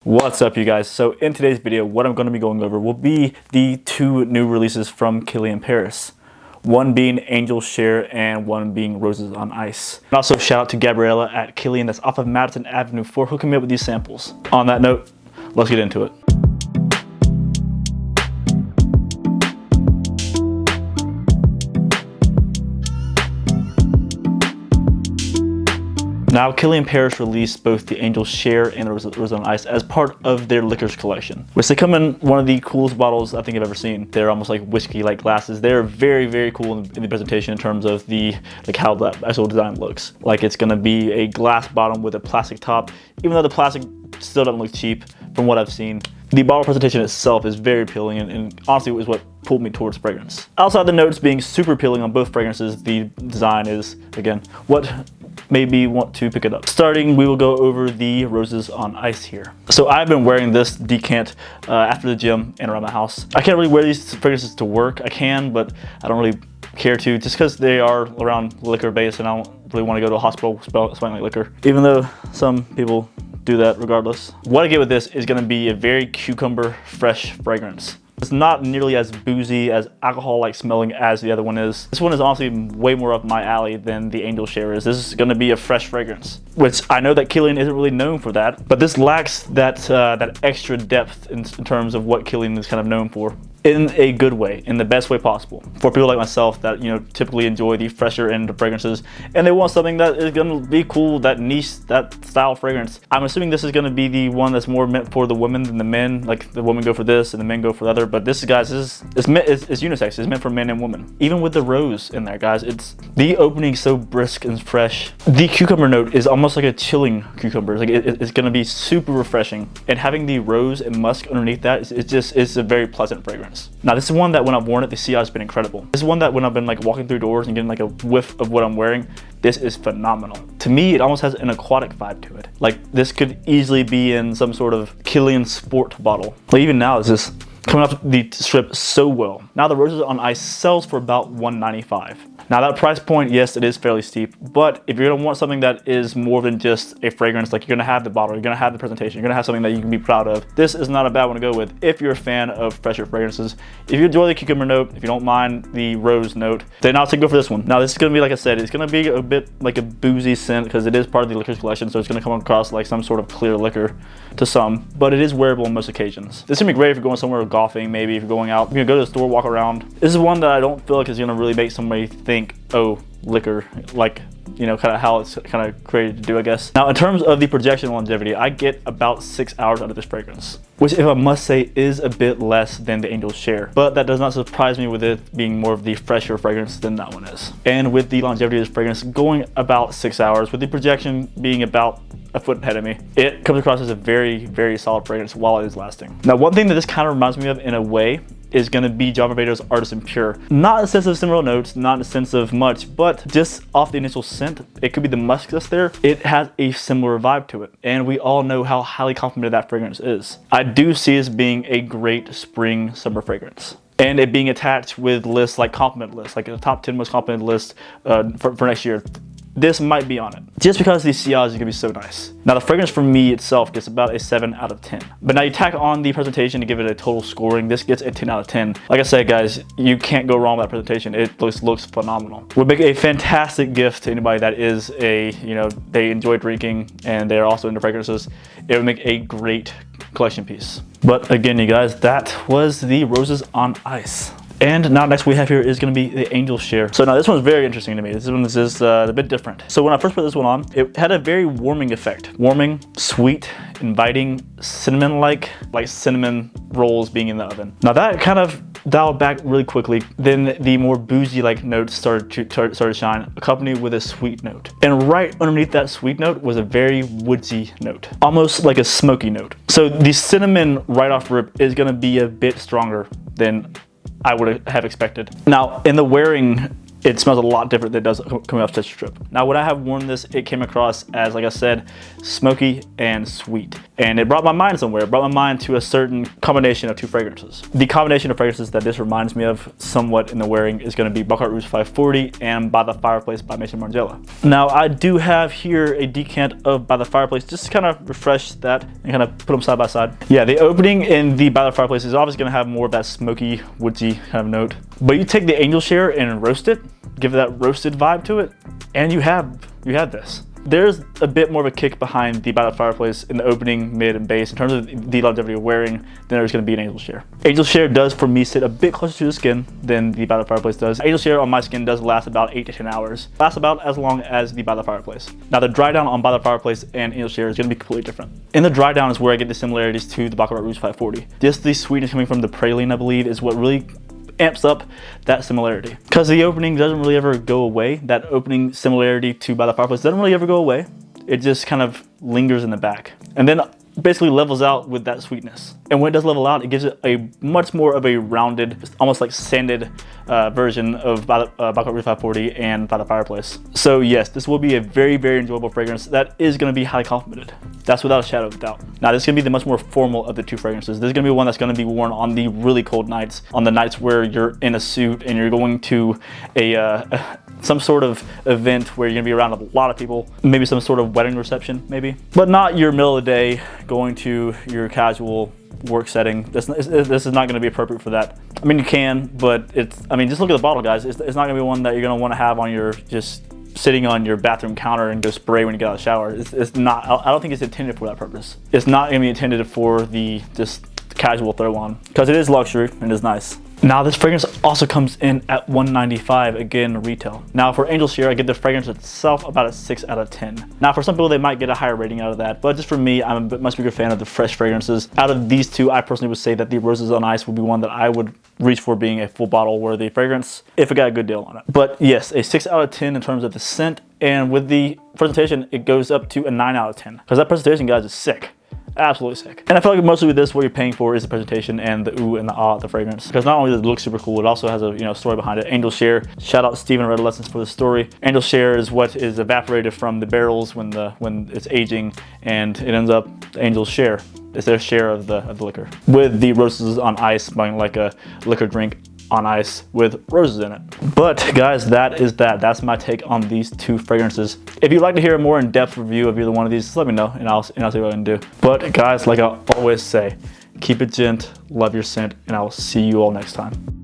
What's up, you guys? So in today's video, what I'm going to be going over will be the two new releases from KILIAN Paris. One being Angel Share and one being Roses on Ice. And also shout out to Gabriella at KILIAN that's off of Madison Avenue for hooking me up with these samples. On that note, let's get into it. Now, KILIAN Paris released both the Angel Share and the Roses on Ice as part of their liquors collection, which they come in one of the coolest bottles I think I've ever seen. They're almost like whiskey-like glasses. They're very, very cool in the presentation in terms of the how that actual design looks. Like it's gonna be a glass bottom with a plastic top, even though the plastic still doesn't look cheap from what I've seen. The bottle presentation itself is very appealing and honestly was what pulled me towards fragrance. Outside the notes being super appealing on both fragrances, the design is, again, what made me want to pick it up. Starting, we will go over the Roses on Ice here. So I've been wearing this decant after the gym and around the house. I can't really wear these fragrances to work. I can, but I don't really care to, just because they are around liquor based and I don't really want to go to a hospital smelling like liquor, even though some people do that regardless. What I get with this is going to be a very cucumber fresh fragrance. It's not nearly as boozy, as alcohol-like smelling as the other one is. This one is honestly way more up my alley than the Angel Share is. This is going to be a fresh fragrance, which I know that KILIAN isn't really known for that, but this lacks that extra depth in terms of what KILIAN is kind of known for. In a good way, in the best way possible. For people like myself that, you know, typically enjoy the fresher end of fragrances and they want something that is gonna be cool, that niche, that style fragrance. I'm assuming this is gonna be the one that's more meant for the women than the men. Like the women go for this and the men go for the other, but this, guys, it's unisex. It's meant for men and women. Even with the rose in there, guys, it's the opening so brisk and fresh. The cucumber note is almost like a chilling cucumber. Like it's gonna be super refreshing, and having the rose and musk underneath that, it's a very pleasant fragrance. Now, this is one that when I've worn it, the CI has been incredible. This is one that when I've been like walking through doors and getting like a whiff of what I'm wearing, this is phenomenal. To me, it almost has an aquatic vibe to it. Like this could easily be in some sort of KILIAN sport bottle. Like even now, it's just coming off the strip so well. Now the Roses on Ice sells for about $195. Now that price point, yes, it is fairly steep, but if you're gonna want something that is more than just a fragrance, like you're gonna have the bottle, you're gonna have the presentation, you're gonna have something that you can be proud of, this is not a bad one to go with if you're a fan of fresher fragrances. If you enjoy the cucumber note, if you don't mind the rose note, then I'll say go for this one. Now this is gonna be, like I said, it's gonna be a bit like a boozy scent because it is part of the liquors collection, so it's gonna come across like some sort of clear liquor to some, but it is wearable on most occasions. This is gonna be great if you're going somewhere golfing, maybe if you're going out, you're gonna go to the store, walk around. This is one that I don't feel like is gonna really make somebody think, oh, liquor, like, you know, kind of how it's kind of created to do, I guess. Now, in terms of the projection longevity, I get about 6 hours out of this fragrance, which, if I must say, is a bit less than the Angel Share, but that does not surprise me with it being more of the fresher fragrance than that one is. And with the longevity of this fragrance going about 6 hours, with the projection being about a foot ahead of me, it comes across as a very, very solid fragrance while it is lasting. Now, one thing that this kind of reminds me of in a way is going to be John Barbato's Artisan Pure. Not in the sense of similar notes, not in the sense of much, but just off the initial scent, it could be the musk that's there. It has a similar vibe to it. And we all know how highly complimented that fragrance is. I do see it as being a great spring summer fragrance. And it being attached with lists like compliment lists, like a top 10 most complimented list for next year. This might be on it, just because these CIs are gonna be so nice. Now the fragrance for me itself gets about a 7 out of 10. But now you tack on the presentation to give it a total scoring, this gets a 10 out of 10. Like I said, guys, you can't go wrong with that presentation. It looks phenomenal. Would make a fantastic gift to anybody that is they enjoy drinking and they're also into fragrances. It would make a great collection piece. But again, you guys, that was the Roses on Ice. And now next we have here is going to be the Angel Share. So now this one's very interesting to me. This one is a bit different. So when I first put this one on, it had a very warming effect. Warming, sweet, inviting, cinnamon-like cinnamon rolls being in the oven. Now that kind of dialed back really quickly. Then the more boozy-like notes started to shine, accompanied with a sweet note. And right underneath that sweet note was a very woodsy note, almost like a smoky note. So the cinnamon right off rip is going to be a bit stronger than I would have expected. Now, in the wearing, it smells a lot different than it does coming off Tetra Strip. Now, when I have worn this, it came across as, like I said, smoky and sweet. And it brought my mind somewhere. It brought my mind to a certain combination of two fragrances. The combination of fragrances that this reminds me of somewhat in the wearing is going to be Baccarat Rouge 540 and By the Fireplace by Maison Margiela. Now, I do have here a decant of By the Fireplace, just to kind of refresh that and kind of put them side by side. Yeah, the opening in the By the Fireplace is obviously going to have more of that smoky, woodsy kind of note. But you take the Angel Share and roast it, give it that roasted vibe to it, and you have this. There's a bit more of a kick behind the By the Fireplace in the opening, mid, and base in terms of the longevity of wearing than there's going to be an Angel Share. Angel Share does, for me, sit a bit closer to the skin than the By the Fireplace does. Angel Share on my skin does last about 8 to 10 hours. Lasts about as long as the By the Fireplace. Now, the dry down on By the Fireplace and Angel Share is going to be completely different. In the dry down is where I get the similarities to the Baccarat Rouge 540. Just the sweetness coming from the praline, I believe, is what really amps up that similarity. Because the opening doesn't really ever go away. That opening similarity to By the Fireplace doesn't really ever go away. It just kind of lingers in the back. And then basically levels out with that sweetness. And when it does level out, it gives it a much more of a rounded, almost like sanded version of Baccarat Rouge 540 and By the Fireplace. So yes, this will be a very, very enjoyable fragrance that is going to be highly complimented. That's without a shadow of a doubt. Now, this is going to be the much more formal of the two fragrances. This is going to be one that's going to be worn on the really cold nights, on the nights where you're in a suit and you're going to some sort of event where you're going to be around a lot of people, maybe some sort of wedding reception, maybe. But not your middle of the day, going to your casual work setting. This is not going to be appropriate for that. I mean, you can, but just look at the bottle, guys. It's not going to be one that you're going to want to have on your, just sitting on your bathroom counter and go spray when you get out of the shower. It's not, I don't think it's intended for that purpose. It's not going to be intended for the just casual throw on, because it is luxury and it's nice. Now, this fragrance also comes in at $195, again, retail. Now, for Angel Share, I give the fragrance itself about a 6 out of 10. Now, for some people, they might get a higher rating out of that, but just for me, I'm a much bigger fan of the fresh fragrances. Out of these two, I personally would say that the Roses on Ice would be one that I would reach for being a full bottle worthy fragrance if it got a good deal on it. But yes, a 6 out of 10 in terms of the scent, and with the presentation, it goes up to a 9 out of 10. Because that presentation, guys, is sick. Absolutely sick. And I feel like mostly with this, what you're paying for is the presentation and the ooh and the ah of the fragrance. Because not only does it look super cool, it also has a story behind it. Angel Share, shout out Stephen Redolessence for the story. Angel Share is what is evaporated from the barrels when it's aging, and it ends up Angel Share. It's their share of the liquor. With the Roses on Ice being like a liquor drink on ice with roses in it. But guys, that's my take on these two fragrances. If you'd like to hear a more in-depth review of either one of these, just let me know and I'll see what I can do. But guys, like I always say, keep it gent, love your scent, and I will see you all next time.